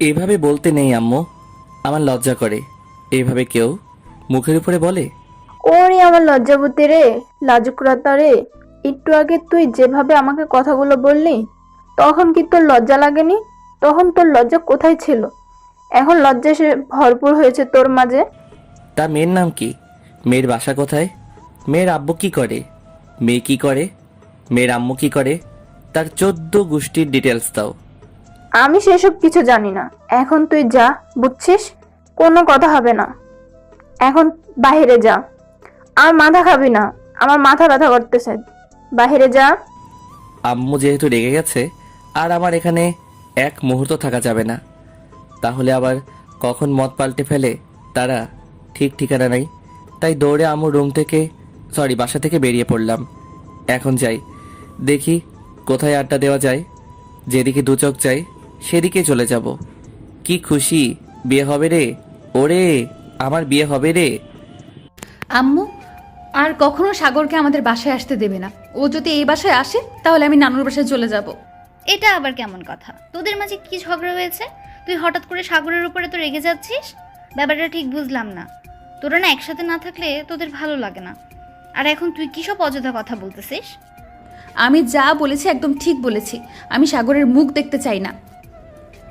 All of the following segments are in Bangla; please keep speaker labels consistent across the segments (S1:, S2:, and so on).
S1: এভাবে বলতে নেই আম্মু, আমার লজ্জা করে। এভাবে কেউ মুখের উপরে বলে?
S2: ওরে আমার লজ্জাবতী রে, লাজুকরাতা রে। একটু আগে তুই যেভাবে আমাকে কথাগুলো বললি, তখন কি তোর লজ্জা লাগেনি? তখন তোর লজ্জা কোথায় ছিল? এখন লজ্জা সে ভরপুর হয়েছে তোর মাঝে।
S1: তা মেয়ের নাম কি? মেয়ের বাসা কোথায়? মেয়ের আব্বু কি করে? মেয়ে কি করে? মেয়ের আম্মু কি করে? তার 14 গোষ্ঠীর ডিটেলস দাও।
S2: আমি সেসব কিছু জানি না। এখন তুই যা, বুঝছিস? কোনো কথা হবে না। এখন বাইরে যা। আর মাথা খাবি না, আমার মাথা ব্যথা করতেছে। বাইরে যা।
S1: আম্মু যেহেতু রেগে গেছে, আর আমার এখানে এক মুহূর্ত থাকা যাবে না। তাহলে আবার কখন মত পাল্টে ফেলে তারা, ঠিক ঠিকানা নাই। তাই দৌড়ে আম্মুর রুম থেকে, বাসা থেকে বেরিয়ে পড়লাম। এখন যাই, দেখি কোথায় আড্ডা দেওয়া যায়। যেদিকে দু চোখ চাই সেদিকে চলে যাব। কি খুশি, বিয়ে হবে রে! ওরে, আমার বিয়ে হবে রে!
S3: আম্মু আর কখনো সাগরকে আমাদের বাসায় আসতে দেবে না। ও যদি এই বাসায় আসে তাহলে আমি নানুর বাসায় চলে যাব।
S4: এটা আবার কেমন কথা? তোদের মাঝে কি ঝগড়া হয়েছে? তুই হঠাৎ করে সাগরের উপরে তো রেগে যাচ্ছিস। ব্যাপারটা ঠিক বুঝলাম না। তোরা না একসাথে না থাকলে তোদের ভালো লাগে না। আর এখন তুই কি সব অযথা কথা বলতেছিস?
S3: আমি যা বলেছি একদম ঠিক বলেছি। আমি সাগরের মুখ দেখতে চাই না।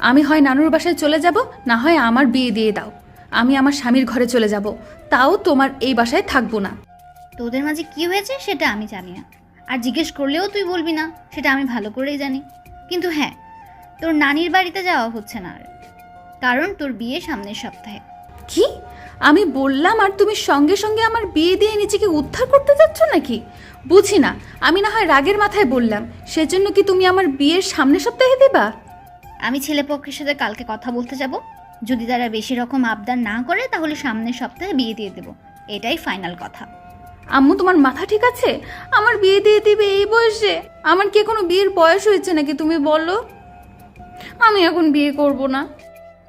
S3: আমি হয় নানুর বাসায় চলে যাব, না হয় আমার বিয়ে দিয়ে দাও। আমি আমার স্বামীর ঘরে চলে যাব, তাও তোমার এই বাসায় থাকবো না।
S4: তোদের মাঝে কি হয়েছে সেটা আমি জানি না, আর জিজ্ঞেস করলেও তুই বলবি না, সেটা আমি ভালো করেই জানি। কিন্তু হ্যাঁ, তোর নানির বাড়িতে যাওয়া হচ্ছে না আর, কারণ তোর বিয়ে সামনের সপ্তাহে।
S3: কি আমি বললাম আর তুমি সঙ্গে সঙ্গে আমার বিয়ে দিয়ে নিজেকে উদ্ধার করতে যাচ্ছ নাকি? বুঝি না। আমি না হয় রাগের মাথায় বললাম, সেজন্য কি তুমি আমার বিয়ের সামনের সপ্তাহে দেবা?
S4: আমি ছেলেপক্ষের সাথে কালকে কথা বলতে যাব। যদি তারা বেশি রকম আবদার না করে তাহলে সামনের সপ্তাহে বিয়ে দিয়ে দেব, এটাই ফাইনাল কথা।
S3: আম্মু তোমার মাথা ঠিক আছে? আমার বিয়ে দিয়ে দিবে এই বয়সে? আমার কি এখনো বিয়ের বয়স হয়েছে নাকি তুমি বলো? আমি এখন বিয়ে করব না।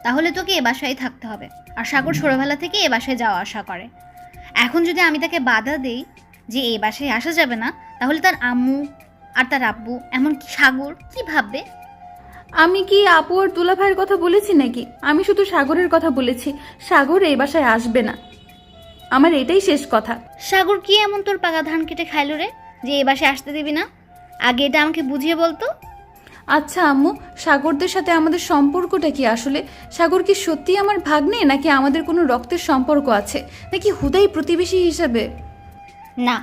S4: তাহলে তোকে এ বাসায় থাকতে হবে। আর সাগর ছোটবেলা থেকে এ বাসায় যাওয়া আসা করে। এখন যদি আমি তাকে বাধা দেই যে এই বাসায় আসা যাবে না, তাহলে তার আম্মু আর তার আব্বু, এমনকি সাগর কি ভাববে?
S3: আমি কি আপু আর দুলা ভাইয়ের কথা বলেছি নাকি? আমি শুধু সাগরের কথা বলেছি। সাগর এই বাসায় আসবে না, আমার এটাই শেষ কথা।
S4: সাগর কি এমন তোর পাকা ধান কেটে খাইলো রে যে এ বাসায় আসতে দিবি না? আগে এটা আমাকে বুঝিয়ে বলতো।
S3: আচ্ছা আম্মু, সাগরদের সাথে আমাদের সম্পর্কটা কি আসলে? সাগর কি সত্যি আমার ভাগ্নে, নাকি আমাদের কোনো রক্তের সম্পর্ক আছে, নাকি হুদাই প্রতিবেশী হিসেবে?
S4: না,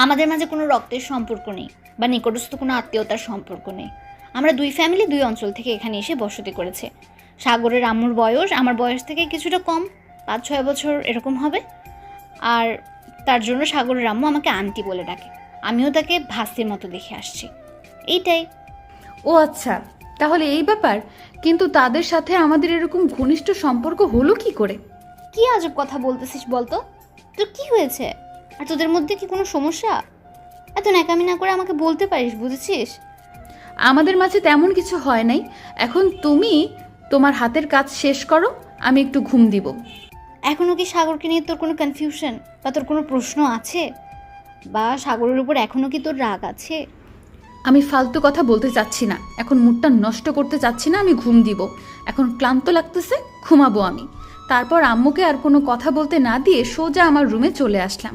S4: আমাদের মাঝে কোনো রক্তের সম্পর্ক নেই বা নিকটস্থ কোনো আত্মীয়তার সম্পর্ক নেই। আমরা দুই ফ্যামিলি দুই অঞ্চল থেকে এখানে এসে বসতি করেছে। সাগরের আম্মুর বয়স আমার বয়স থেকে কিছুটা কম, 5-6 বছর এরকম হবে। আর তার জন্য সাগরের আম্মু আমাকে আন্টি বলে ডাকে। আমিও তাকে ভাস্তির মতো দেখে আসছি, এইটাই।
S3: ও আচ্ছা, তাহলে এই ব্যাপার। কিন্তু তাদের সাথে আমাদের এরকম ঘনিষ্ঠ সম্পর্ক হলো কি করে?
S4: কি আজব কথা বলতেছিস বলতো? তোর কি হয়েছে? আর তোদের মধ্যে কি কোনো সমস্যা? এত ন্যাকামি না করে আমাকে বলতে পারিস, বুঝেছিস?
S3: আমাদের মাঝে তেমন কিছু হয় নাই। এখন তুমি তোমার হাতের কাজ শেষ করো, আমি একটু ঘুম দিব।
S4: এখনও কি সাগরকে নিয়ে তোর কোনো কনফিউশন বা তোর কোনো প্রশ্ন আছে? বা সাগরের উপর এখনও কি তোর রাগ আছে?
S3: আমি ফালতু কথা বলতে চাচ্ছি না, এখন মুডটা নষ্ট করতে চাচ্ছি না। আমি ঘুম দিব, এখন ক্লান্ত লাগতেছে, ঘুমাবো আমি। তারপর আম্মুকে আর কোনো কথা বলতে না দিয়ে সোজা আমার রুমে চলে আসলাম।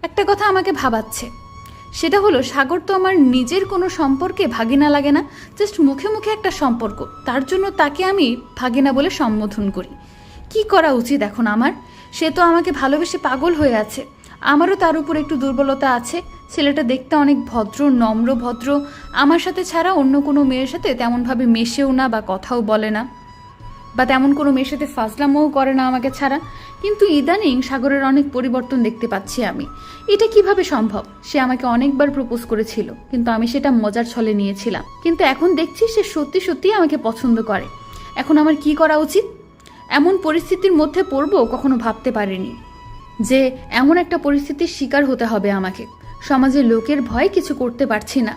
S3: একটা কথা আমাকে ভাবাচ্ছে, সেটা হলো সাগর তো আমার নিজের কোনো সম্পর্কে ভাগিনা লাগে না, জাস্ট মুখে মুখে একটা সম্পর্ক। তার জন্য তাকে আমি ভাগিনা বলে সম্বোধন করি। কি করা উচিত এখন আমার? সে তো আমাকে ভালোবেসে পাগল হয়ে আছে। আমারও তার উপর একটু দুর্বলতা আছে। ছেলেটা দেখতে অনেক ভদ্র, নম্র ভদ্র। আমার সাথে ছাড়া অন্য কোনো মেয়ের সাথে তেমনভাবে মেশেও না বা কথাও বলে না, বা তেমন কোনো মেয়ের সাথে ফাজলামও করে না আমাকে ছাড়া। কিন্তু ইদানিং সাগরের অনেক পরিবর্তন দেখতে পাচ্ছি আমি। এটা কিভাবে সম্ভব? সে আমাকে অনেকবার প্রপোজ করেছিল, কিন্তু আমি সেটা মজার ছলে নিয়েছিলাম। কিন্তু এখন দেখছি সে সত্যি সত্যি আমাকে পছন্দ করে। এখন আমার কি করা উচিত? এমন পরিস্থিতির মধ্যে পড়বো কখনো ভাবতে পারিনি যে এমন একটা পরিস্থিতির শিকার হতে হবে আমাকে। সমাজের লোকের ভয় কিছু করতে পারছি না,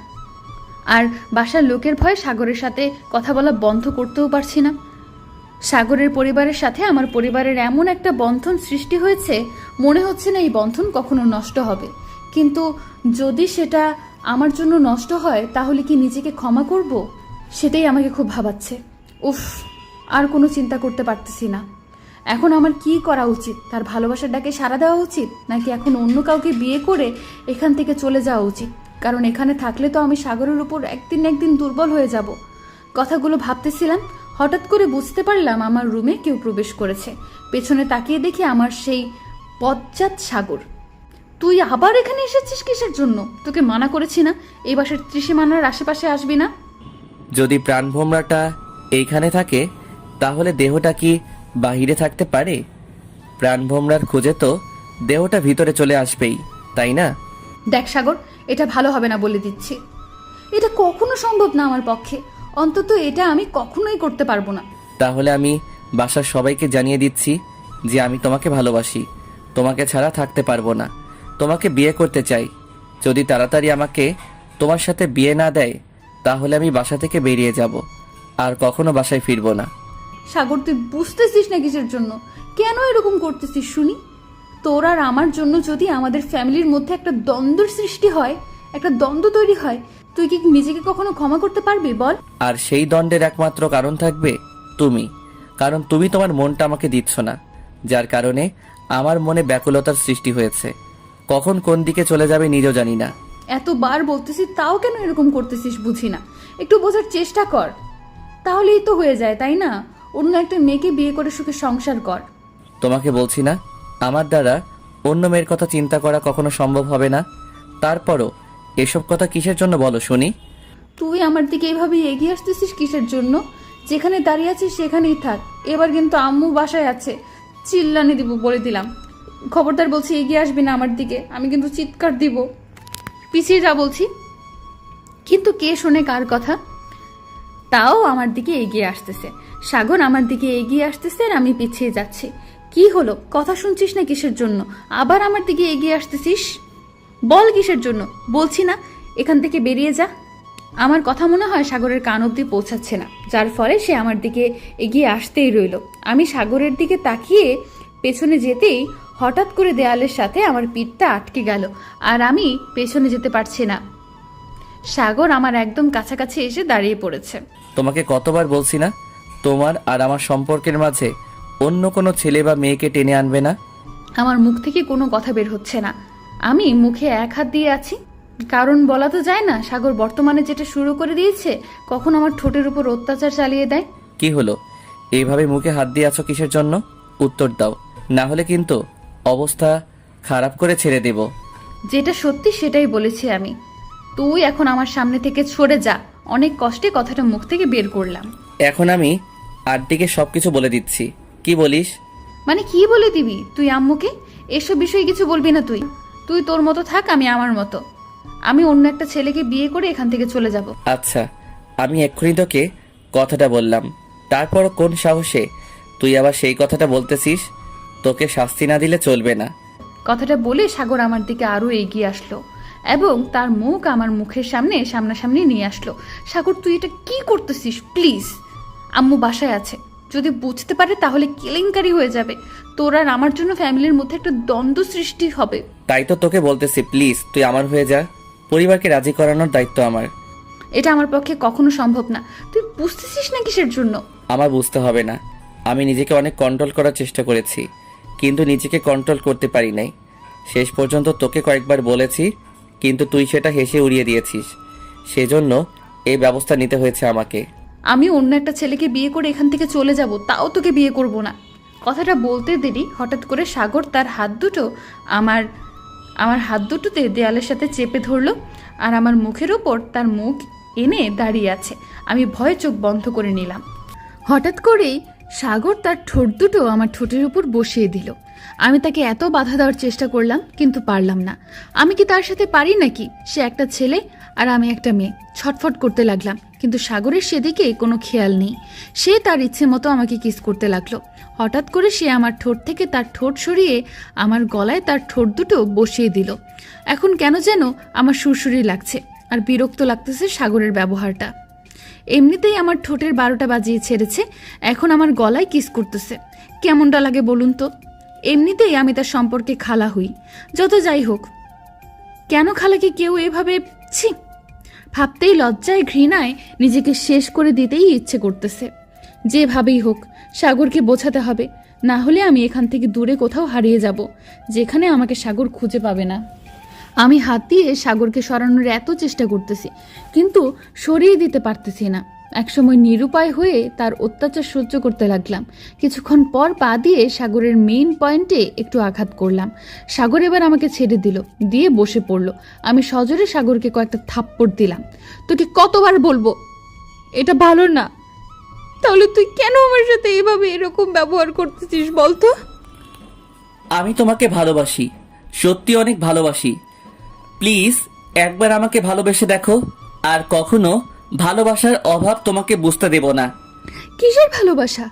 S3: আর বাসার লোকের ভয় সাগরের সাথে কথা বলা বন্ধ করতেও পারছি না। সাগরের পরিবারের সাথে আমার পরিবারের এমন একটা বন্ধন সৃষ্টি হয়েছে, মনে হচ্ছে না এই বন্ধন কখনো নষ্ট হবে। কিন্তু যদি সেটা আমার জন্য নষ্ট হয়, তাহলে কি নিজেকে ক্ষমা করব? সেটাই আমাকে খুব ভাবাচ্ছে। উফ, আর কোনো চিন্তা করতে পারতেছি না। এখন আমার কি করা উচিত? তার ভালোবাসার ডাকে সাড়া দেওয়া উচিত, নাকি এখন অন্য কাউকে বিয়ে করে এখান থেকে চলে যাওয়া উচিত? কারণ এখানে থাকলে তো আমি সাগরের উপর একদিন না একদিন দুর্বল হয়ে যাব। কথাগুলো ভাবতেছিলাম, হঠাৎ করে বুঝতে পারলাম আমার রুমে কেউ প্রবেশ করেছে। পেছনে তাকিয়ে দেখি আমার সেই বজ্জাত সাগর। তুই আবার এখানে এসেছিস কিসের জন্য? তোকে মানা করেছি না এই বাসার ত্রিসীমানার আশেপাশে আসবি না?
S1: যদি প্রাণভোমরাটা এইখানে থাকে তাহলে দেহটা কি বাহিরে থাকতে পারে? প্রাণভোমরার খোঁজে তো দেহটা ভিতরে চলে আসবেই, তাই না?
S3: দেখ সাগর, এটা ভালো হবে না বলে দিচ্ছি। এটা কখনো সম্ভব না আমার পক্ষে। অন্তত এটা আমি কখনোই করতে পারবো না।
S1: তাহলে আমি বাসার সবাইকে জানিয়ে দিচ্ছি যে আমি তোমাকে ভালোবাসি, তোমাকে ছাড়া থাকতে পারবো না, তোমাকে বিয়ে করতে চাই। যদি তাড়াতাড়ি আমাকে তোমার সাথে বিয়ে না দেয় তাহলে আমি বাসা থেকে বেরিয়ে যাব, আর কখনো বাসায় ফিরবো না।
S3: সাগর, তুই বুঝতেছিস না কিসের জন্য? কেন এরকম করতেছিস শুনি? তোর আর আমার জন্য যদি আমাদের ফ্যামিলির মধ্যে একটা দ্বন্দ্বের সৃষ্টি হয়, একটা দ্বন্দ্ব তৈরি হয়, তুই কি নিজেকে কখনো ক্ষমা করতে পারবি বল?
S1: আর সেই দণ্ডের একমাত্র কারণ থাকবে তুমি, কারণ তুমি তোমার মনটা আমাকে দিচ্ছ না, যার কারণে আমার মনে ব্যাকুলতার সৃষ্টি হয়েছে। কখন কোন দিকে চলে যাবে নিজেও জানি না।
S3: এতবার বলতেছিস তাও কেন এরকম করতেছিস বুঝি না। একটু বোঝার চেষ্টা কর, তাহলেই তো হয়ে যায়, তাই না? অন্য একটা মেয়েকে বিয়ে করে সুখে সংসার কর।
S1: তোমাকে বলছি না আমার দ্বারা অন্য মেয়ের কথা চিন্তা করা কখনো সম্ভব হবে না। তারপরও এসব কথা কিসের জন্য বলো শুনি?
S3: তুই আমার দিকে এইভাবে এগিয়ে আসতেছিস কিসের জন্য? যেখানে দাঁড়িয়ে আছিস সেখানেই থাক। এবার কিন্তু আম্মু বাসায় আছে, চিল্লানি দিব বলে দিলাম। খবরদার বলছি এগিয়ে আসবি না আমার দিকে, আমি কিন্তু চিৎকার দিব। পিছিয়ে যা বলছি। কিন্তু কে শোনে কার কথা? তাও আমার দিকে এগিয়ে আসতেছে। সাগর আমার দিকে এগিয়ে আসতেছে আর আমি পিছিয়ে যাচ্ছি। কি হলো, কথা শুনছিস না কিসের জন্য? আবার আমার দিকে এগিয়ে আসতেছিস, বল কিসের জন্য? বলছি না এখান থেকে বেরিয়ে যা। আমার কথা মনে হয় সাগরের কান অবধি পৌঁছাচ্ছে না, যার ফলে সে আমার দিকে এগিয়ে আসতেই রইল। আমি সাগরের দিকে তাকিয়ে পেছনে যেতেই হঠাৎ করে দেয়ালের সাথে আমার পিঠটা আটকে গেল, আর আমি পেছনে যেতে পারছি না। সাগর আমার একদম কাছাকাছি এসে দাঁড়িয়ে পড়েছে।
S1: তোমাকে কতবার বলছি না তোমার আর আমার সম্পর্কের মাঝে অন্য কোনো ছেলে বা মেয়েকে টেনে আনবে না?
S3: আমার মুখ থেকে কোনো কথা বের হচ্ছে না। আমি মুখে এক হাত দিয়ে আছি, কারণ বলা তো যায় না সাগর বর্তমানে যেটা শুরু করে দিয়েছে, কখন আমার ঠোঁটের উপর অত্যাচার চালিয়ে দেয়।
S1: কি হলো, এইভাবে মুখে হাত দিয়ে আছো কিসের জন্য? উত্তর দাও, না হলে কিন্তু অবস্থা খারাপ করে ছেড়ে দেব।
S3: যেটা সত্যি সেটাই বলেছি আমি। তুই এখন আমার সামনে থেকে সরে যা। অনেক কষ্টে কথাটা মুখ থেকে বের করলাম।
S1: এখন আমি আন্টিকে সবকিছু বলে দিচ্ছি, কি বলিস?
S3: মানে কি বলে দিবি তুই আম্মুকে? এসব বিষয়ে কিছু বলবি না তুই। তুই তোর মতো থাক, আমি আমার মতো। আমি অন্য একটা ছেলেকে বিয়ে করে এখান থেকে চলে যাব।
S1: আচ্ছা, আমি এক্ষুনি তোকে কথাটা বললাম, তারপর কোন সাহসে তুই আবার সেই কথাটা বলতেছিস? তোকে শাস্তি না দিলে চলবে না।
S3: কথাটা বলে সাগর আমার দিকে আরো এগিয়ে আসলো এবং তার মুখ আমার মুখের সামনে সামনাসামনি নিয়ে আসলো। সাগর, তুই এটা কি করতেছিস? প্লিজ, আম্মু বাসায় আছে, যদি বুঝতে পারে তাহলে কেলেঙ্কারি হয়ে যাবে। তোর আর আমার জন্য ফ্যামিলির মধ্যে একটা দ্বন্দ্ব সৃষ্টি হবে।
S1: তাই তো তোকে বলতেছি, প্লিজ তুই আমার হয়ে যা, পরিবারকে রাজি করানোর দায়িত্ব আমার।
S3: এটা আমার পক্ষে কখনো সম্ভব না। তুই বুঝতেছিস না কিসের জন্য?
S1: আমার বুঝতে হবে না। আমি নিজেকে অনেক কন্ট্রোল করার চেষ্টা করেছি, কিন্তু নিজেকে কন্ট্রোল করতে পারি নাই। শেষ পর্যন্ত তোকে কয়েকবার বলেছি, কিন্তু তুই সেটা হেসে উড়িয়ে দিয়েছিস। সেজন্য এই ব্যবস্থা নিতে হয়েছে আমাকে।
S3: আমি অন্য একটা ছেলেকে বিয়ে করে এখান থেকে চলে যাব, তাও তোকে বিয়ে করব না। কথাটা বলতে দেরি হঠাৎ করে সাগর তার হাত দুটো আমার হাত দুটোতে দেয়ালের সাথে চেপে ধরলো, আর আমার মুখের ওপর তার মুখ এনে দাঁড়িয়ে আছে। আমি ভয়ে চোখ বন্ধ করে নিলাম। হঠাৎ করেই সাগর তার ঠোঁট দুটো আমার ঠোঁটের উপর বসিয়ে দিল। আমি তাকে এত বাধা দেওয়ার চেষ্টা করলাম, কিন্তু পারলাম না। আমি কি তার সাথে পারি নাকি? সে একটা ছেলে আর আমি একটা মেয়ে। ছটফট করতে লাগলাম, কিন্তু সাগরের সেদিকে কোনো খেয়াল নেই। সে তার ইচ্ছে মতো আমাকে কিস করতে লাগলো। হঠাৎ করে সে আমার ঠোঁট থেকে তার ঠোঁট সরিয়ে আমার গলায় তার ঠোঁট দুটো বসিয়ে দিল। এখন কেন যেন আমার সুরসুরি লাগছে আর বিরক্ত লাগতেছে সাগরের ব্যবহারটা। এমনিতেই আমার ঠোঁটের 12টা বাজিয়ে ছেড়েছে, এখন আমার গলায় কিস করতেছে। কেমনটা লাগে বলুন তো? এমনিতেই আমি তার সম্পর্কে খালা হই। যত যাই হোক, কেন খালাকে কেউ এভাবে ছি ভাবতেই লজ্জায় ঘৃণায় নিজেকে শেষ করে দিতেই ইচ্ছে করতেছে। যেভাবেই হোক সাগরকে বোঝাতে হবে, না হলে আমি এখান থেকে দূরে কোথাও হারিয়ে যাব, যেখানে আমাকে সাগর খুঁজে পাবে না। আমি হাত দিয়ে সাগরকে সরানোর এত চেষ্টা করতেছি, কিন্তু সরিয়ে দিতে পারতেছি না। একসময় নিরুপায় হয়ে তার অত্যাচার সহ্য করতে লাগলাম। কিছুক্ষণ পর পা দিয়ে সাগরের মেইন পয়েন্টে একটু আঘাত করলাম। সাগর এবার আমাকে ছেড়ে দিল, দিয়ে বসে পড়ল। আমি সজোরে সাগরকে কয়েকটা থাপ্পড় দিলাম। তোকে কতবার বলবো এটা ভালো না? তাহলে তুই কেন আমার সাথে এভাবে এরকম ব্যবহার করতেছিস বলতো?
S1: আমি তোমাকে ভালোবাসি, সত্যি অনেক ভালোবাসি। প্লিজ একবার আমাকে ভালোবেসে দেখো, আর কখনো ভালোবাসার অভাব তোমাকে বুঝতে দেব না।
S3: কিসের ভালোবাসা?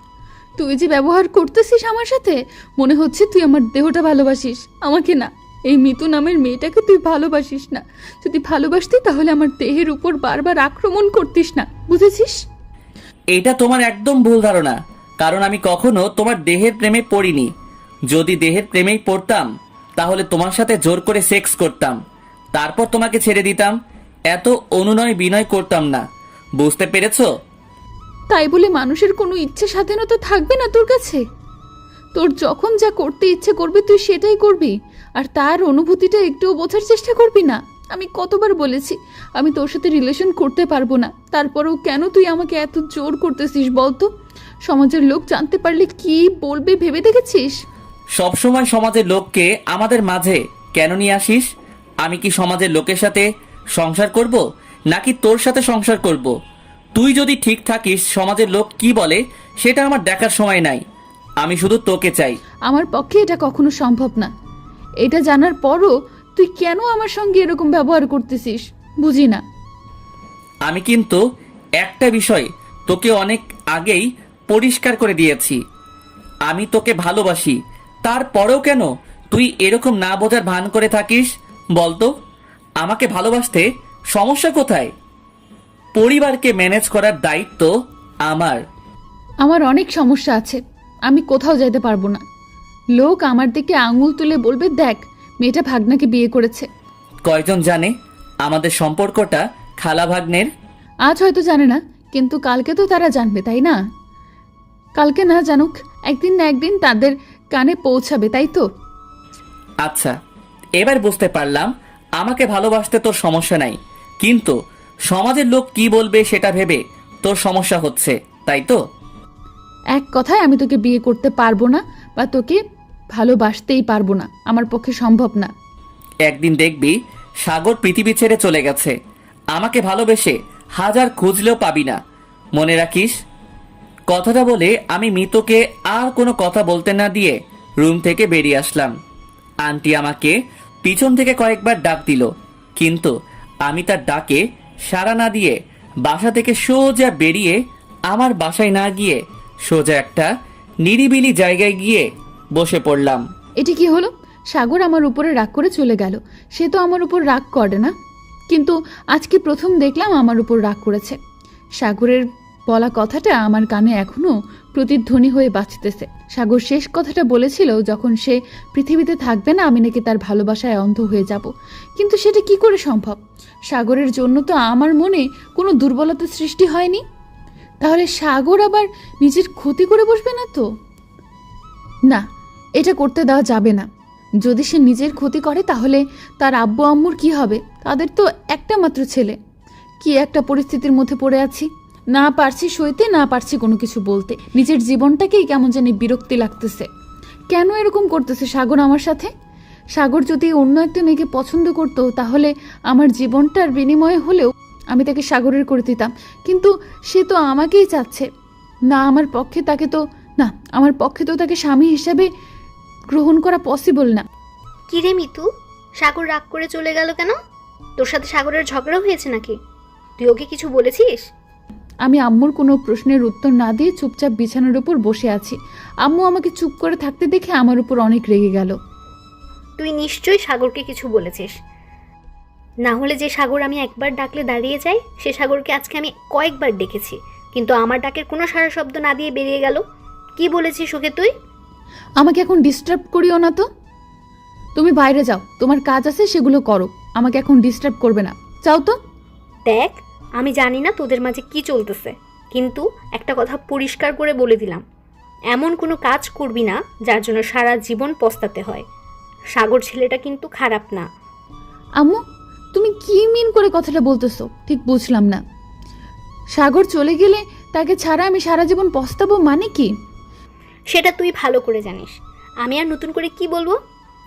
S3: তুই যে ব্যবহার করতেছিস আমার সাথে, মনে হচ্ছে তুই আমার দেহটা ভালোবাসিস, আমাকে না। এই মিতু নামের মেয়েটাকে তুই ভালোবাসিস না। যদি ভালোবাসতি তাহলে আমার দেহের উপর বারবার আক্রমণ করতিস না, বুঝেছিস?
S1: এটা তোমার একদম ভুল ধারণা, কারণ আমি কখনো তোমার দেহের প্রেমে পড়িনি। যদি দেহের প্রেমেই পড়তাম তাহলে তোমার সাথে জোর করে সেক্স করতাম, তারপর তোমাকে ছেড়ে দিতাম। এত অনুনয় বিনয় করতাম না, বুঝতে পেরেছো?
S3: তাই বলে মানুষের কোনো ইচ্ছে স্বাধীনতা থাকবে না তোর কাছে? তোর যখন যা করতে ইচ্ছে করবে তুই সেটাই করবি, আর তার অনুভূতিটা একটুও বোঝার চেষ্টা করবি না। আমি কতবার বলেছি আমি তোর সাথে রিলেশন করতে পারবো না, তারপরেও কেন তুই আমাকে এত জোর করতেছিস বলতো? সমাজের লোক জানতে পারলে কি বলবে ভেবে দেখেছিস?
S1: সবসময় সমাজের লোককে আমাদের মাঝে কেন নিয়ে আসিস? আমি কি সমাজের লোকের সাথে সংসার করব, নাকি তোর সাথে সংসার করব? তুই যদি ঠিক থাকিস, সমাজের লোক কি বলে সেটা আমার দেখার সময় নাই। আমি শুধু তোকে চাই।
S3: আমার পক্ষে এটা কখনো সম্ভব না। এটা জানার পরও তুই কেন আমার সঙ্গে এরকম ব্যবহার করতেছিস বুঝি না।
S1: আমি কিন্তু একটা বিষয় তোকে অনেক আগেই পরিষ্কার করে দিয়েছি, আমি তোকে ভালোবাসি। তারপরেও কেন তুই এরকম না বোঝার ভান করে থাকিস বলতো? আমাকে ভালোবাসতে সমস্যা কোথায়? পরিবারকে ম্যানেজ করার দায়িত্ব আমার।
S3: আমার অনেক সমস্যা আছে, আমি কোথাও যেতে পারবো না। লোক আমার দিকে আঙুল তুলে বলবে, দেখ মেয়েটা ভাগনাকে বিয়ে করেছে।
S1: কয়জন জানে আমাদের সম্পর্কটা খালা ভাগ্নের?
S3: আজ হয়তো জানে না, কিন্তু কালকে তো তারা জানবে, তাই না? কালকে না জানুক, একদিন না একদিন তাদের কানে পৌঁছাবে, তাই তো?
S1: আচ্ছা, এবার বুঝতে পারলাম আমাকে ভালোবাসতে তোর সমস্যা নাই, কিন্তু সমাজের লোক কি বলবে সেটা ভেবে তোর সমস্যা হচ্ছে, তাই তো?
S3: এক কথায় আমি তোকে বিয়ে করতে পারবো না, বা তোকে ভালোবাসতেই পারবো না, আমার পক্ষে সম্ভব না।
S1: একদিন দেখবি সাগর পৃথিবী ছেড়ে চলে গেছে, আমাকে ভালোবেসে হাজার খুঁজলেও পাবি না, মনে রাখিস। কথাটা বলে আমি মিতুকে আর কোনো কথা বলতে না দিয়ে রুম থেকে বেরিয়ে আসলাম। আন্টি আমাকে পিছন থেকে কয়েকবার ডাক দিল, কিন্তু আমি তার ডাকে সাড়া না দিয়ে বাসা থেকে সোজা বেরিয়ে আমার বাসায় না গিয়ে সোজা একটা নিরিবিলি জায়গায় গিয়ে বসে পড়লাম।
S3: এটি কি হলো? সাগর আমার উপরে রাগ করে চলে গেল। সে তো আমার উপর রাগ করে না, কিন্তু আজকে প্রথম দেখলাম আমার উপর রাগ করেছে। সাগরের বলা কথাটা আমার কানে এখনো প্রতিধ্বনি হয়ে বাজতেছে। সাগর শেষ কথাটা বলেছিল যখন সে পৃথিবীতে থাকবে না আমি নাকি তার ভালোবাসায় অন্ধ হয়ে যাব। কিন্তু সেটা কি করে সম্ভব? সাগরের জন্য তো আমার মনে কোনো দুর্বলতা সৃষ্টি হয়নি। তাহলে সাগর আবার নিজের ক্ষতি করে বসবে না তো? না, এটা করতে দেওয়া যাবে না। যদি সে নিজের ক্ষতি করে তাহলে তার আব্বু আম্মুর কি হবে? তাদের তো একটা মাত্র ছেলে। কি একটা পরিস্থিতির মধ্যে পড়ে আছি, না পারছি সইতে, না পারছি কোনো কিছু বলতে। নিজের জীবনটাকেই কেমন জানি বিরক্তি লাগতেছে। কেন এরকম করতেছে সাগর আমার সাথে? সাগর যদি অন্য একটা মেয়েকে পছন্দ করতো তাহলে আমার জীবনটার বিনিময়ে হলেও আমি তাকে সাগরের করে দিতাম, কিন্তু সে তো আমাকেই চাচ্ছে না। আমার পক্ষে তো তাকে স্বামী হিসাবে গ্রহণ করা পসিবল না।
S5: কি রে মিতু, সাগর রাগ করে চলে গেল কেন? তোর সাথে সাগরের ঝগড়া হয়েছে নাকি? তুই ওকে কিছু বলেছিস?
S3: আমি আম্মুর কোনো প্রশ্নের উত্তর না দিয়ে চুপচাপ বিছানার উপর বসে আছি। আম্মু আমাকে চুপ করে থাকতে দেখে আমার উপর অনেক রেগে গেল।
S5: তুই নিশ্চয়ই সাগরকে কিছু বলেছিস, না হলে যে সাগর আমি একবার ডাকলে দাঁড়িয়ে যাই সে সাগরকে আজকে আমি কয়েকবার ডেকেছি, কিন্তু আমার ডাকের কোনো সারা শব্দ না দিয়ে বেরিয়ে গেল। কি বলেছিস ওকে তুই?
S3: আমাকে এখন ডিস্টার্ব করিও না তো। তুমি বাইরে যাও, তোমার কাজ আছে সেগুলো করো, আমাকে এখন ডিস্টার্ব করবে না, যাও তো।
S5: দেখ, আমি জানি না তোদের মাঝে কি চলতেছে, কিন্তু একটা কথা পরিষ্কার করে বলে দিলাম, এমন কোনো কাজ করবি না যার জন্য সারা জীবন পস্তাতে হয়। সাগর ছেলেটা কিন্তু খারাপ না।
S3: আম্মু, তুমি কি মিন করে কথাটা বলতেছো ঠিক বুঝলাম না। সাগর চলে গেলে তাকে ছাড়া আমি সারা জীবন পস্তাবো মানে কি?
S5: সেটা তুই ভালো করে জানিস, আমি আর নতুন করে কি বলবো।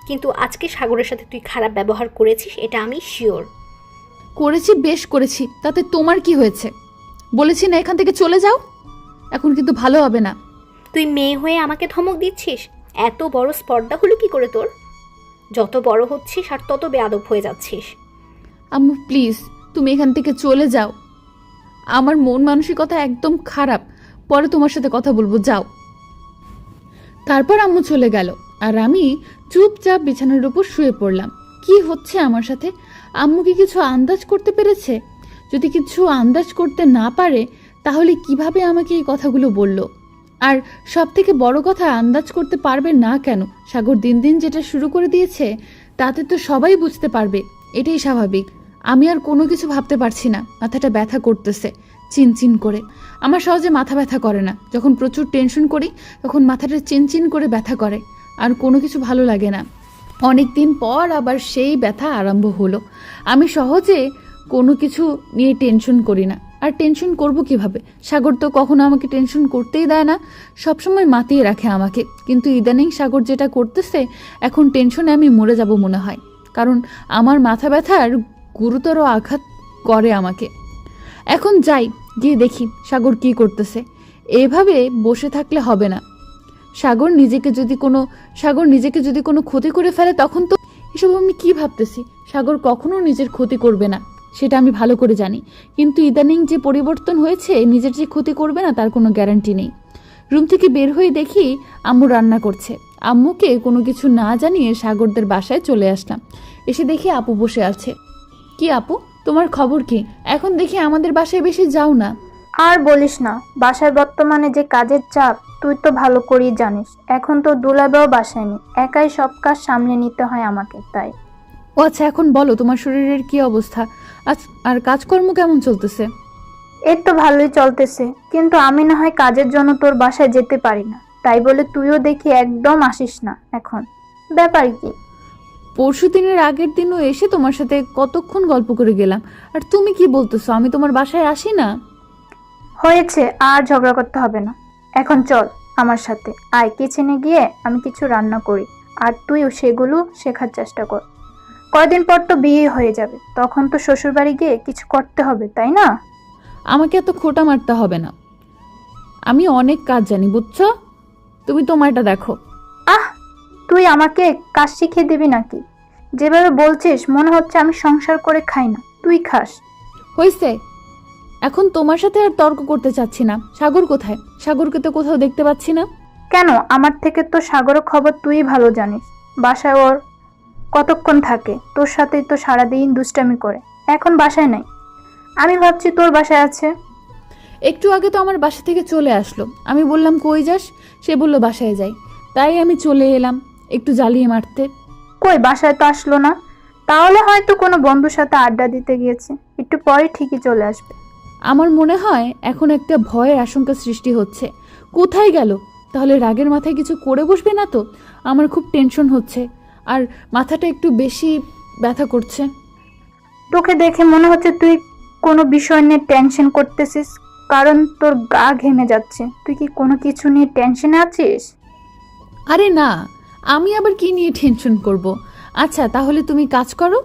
S5: কিন্তু আজকে সাগরের সাথে তুই খারাপ ব্যবহার করেছিস, এটা আমি শিওর।
S3: করেছি, বেশ করেছি, তাতে তোমার কি হয়েছে? বলেছি না এখান থেকে চলে যাও। এখন কিন্তু ভালো হবে না।
S5: তুই মেয়ে হয়ে আমাকে ধমক দিচ্ছিস? এত বড় স্পর্ধা হলো কি করে তোর? যত বড় হচ্ছিস আর তত বেয়াদব হয়ে যাচ্ছিস।
S3: আম্মু প্লিজ, তুমি এখান থেকে চলে যাও। আমার মন মানসিকতা একদম খারাপ, পরে তোমার সাথে কথা বলবো, যাও। তারপর আম্মু চলে গেল আর আমি চুপচাপ বিছানার উপর শুয়ে পড়লাম। কি হচ্ছে আমার সাথে? আম্মু কি কিছু আন্দাজ করতে পেরেছে? যদি কিছু আন্দাজ করতে না পারে তাহলে কিভাবে আমাকে এই কথাগুলো বলল? আর সব থেকে বড় কথা, আন্দাজ করতে পারবে না কেন? সাগর দিন দিন যেটা শুরু করে দিয়েছে তাতে তো সবাই বুঝতে পারবে, এটাই স্বাভাবিক। আমি আর কোনো কিছু ভাবতে পারছি না, মাথাটা ব্যথা করতেছে চিনচিন করে। আমার সহজে মাথা ব্যথা করে না, যখন প্রচুর টেনশন করি তখন মাথাটা চিনচিন করে ব্যথা করে, আর কোনো কিছু ভালো লাগে না। অনেক দিন পর আবার সেই ব্যথা আরম্ভ হলো। আমি সহজে কোনো কিছু নিয়ে টেনশন করি না, আর টেনশন করব কিভাবে? সাগর তো কখনো আমাকে টেনশন করতেই দেয় না, সবসময় মাতিয়ে রাখে আমাকে। কিন্তু ইদানিং সাগর যেটা করতেছে, এখন টেনশনে আমি মরে যাব মনে হয়, কারণ আমার মাথা ব্যথার গুরুতর আঘাত করে আমাকে। এখন যাই, গিয়ে দেখি সাগর কি করতেছে। এভাবে বসে থাকলে হবে না। সাগর নিজেকে যদি কোনো ক্ষতি করে ফেলে তখন তো এসব আমি কি ভাবতেছি? সাগর কখনো নিজের ক্ষতি করবে না, সেটা আমি ভালো করে জানি। কিন্তু ইদানিং যে পরিবর্তন হয়েছে, নিজের যে ক্ষতি করবে না তার কোনো গ্যারান্টি নেই। রুম থেকে বের হয়ে দেখি আম্মু রান্না করছে। আম্মুকে কোনো কিছু না জানিয়ে সাগরদের বাসায় চলে আসলাম। এসে দেখি আপু বসে আছে। কি আপু, তোমার খবর কি? এখন দেখি আমাদের বাসায় বেশি যাও না।
S2: আর বলিস না, বাসায় বর্তমানে যে কাজের চাপ তুই তো ভালো করেই জানিস। এখন তো দুলাভাইও বাসায় নেই, একাই সব কাজ সামলে নিতে হয় আমাকে, তাই।
S3: ও আচ্ছা, এখন বলো তোমার শরীরের কি অবস্থা? আর কাজকর্ম কেমন চলতেছে?
S2: এই তো ভালোই চলতেছে, কিন্তু আমি না হয় কাজের জন্য তোর বাসায় যেতে পারি না, তাই বলে তুইও দেখি একদম আসিস না। এখন ব্যাপার কি?
S3: পরশু দিনের আগের দিনও এসে তোমার সাথে কতক্ষণ গল্প করে গেলাম, আর তুমি কি বলতেছো আমি তোমার বাসায় আসি না?
S2: হয়েছে, আর ঝগড়া করতে হবে না। এখন চল আমার সাথে, আয় কিচেনে গিয়ে আমি কিছু রান্না করি, আর তুইও সেগুলো শেখার চেষ্টা কর। কয়দিন পর তো বিয়ে হয়ে যাবে, তখন তো শ্বশুরবাড়ি গিয়ে কিছু করতে হবে, তাই না?
S3: আমাকে এত খোঁটা মারতে হবে না, আমি অনেক কাজ জানি, বুঝছো? তুমি তোমারটা দেখো।
S2: আহ, তুই আমাকে কাজ শিখিয়ে দিবি নাকি? যেভাবে বলছিস মনে হচ্ছে আমি সংসার করে খাই না, তুই খাস।
S3: হয়েছে, এখন তোমার সাথে আর তর্ক করতে চাচ্ছি না। সাগর কোথায়? সাগরকে তো কোথাও দেখতে পাচ্ছি না।
S2: কেন? আমার থেকে তো সাগরের খবর তুই ভালো জানিস। বাসায় ওর কতক্ষণ থাকে? তোর সাথেই তো সারাদিন দুষ্টামি করে, এখন বাসায় নাই। আমি ভাবছি তোর বাসায় আছে।
S3: একটু আগে তো আমার বাসা থেকে চলে আসলো। আমি বললাম কই যাস? সে বলল বাসায় যাই, তাই আমি চলে এলাম একটু জ্বালিয়ে মারতে।
S2: কই, বাসায় তো আসলো না। তাহলে হয়তো কোনো বন্ধুর সাথে আড্ডা দিতে গিয়েছে, একটু পরে ঠিকই চলে আসবে।
S3: আমার মনে হয় এখন একটা ভয়ের আশঙ্কা সৃষ্টি হচ্ছে। কোথায় গেল? তাহলে রাগের মাথায় কিছু করে বসবে না তো? আমার খুব টেনশন হচ্ছে, আর মাথাটা একটু বেশি ব্যথা করছে।
S2: তোকে দেখে মনে হচ্ছে তুই কোনো বিষয় নিয়ে টেনশন করতেছিস, কারণ তোর গা ঘেমে যাচ্ছে। তুই কি কোনো কিছু নিয়ে টেনশনে আছিস?
S3: আরে না, আমি আবার কি নিয়ে টেনশন করব? আচ্ছা তাহলে তুমি কাজ করো,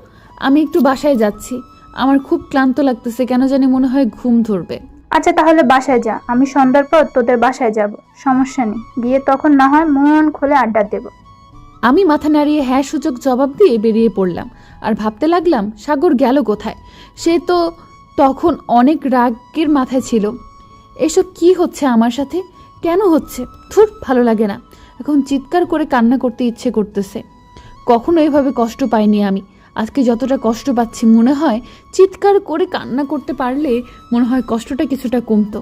S3: আমি একটু বাসায় যাচ্ছি। আমার খুব ক্লান্ত লাগতেছে, কেন জানি মনে হয় ঘুম ধরবে।
S2: আচ্ছা তাহলে বাসায় যা, আমি সন্ধ্যার পর তোদের বাসায় যাব, সমস্যা নেই। গিয়ে তখন না হয় মন খুলে আড্ডা দেব।
S3: আমি মাথা নাড়িয়ে হ্যাঁ সূচক জবাব দিয়ে বেরিয়ে পড়লাম, আর ভাবতে লাগলাম সাগর গেল কোথায়? সে তো তখন অনেক রাগের মাথায় ছিল। এসব কি হচ্ছে আমার সাথে? কেন হচ্ছে? ধুর, ভালো লাগে না। এখন চিৎকার করে কান্না করতে ইচ্ছে করতেছে। কখনো এভাবে কষ্ট পাইনি আমি, আজকে যতটা কষ্ট পাচ্ছি মনে হয় চিৎকার করে কান্না করতে পারলে মনে হয় কষ্টটা কিছুটা কমতো।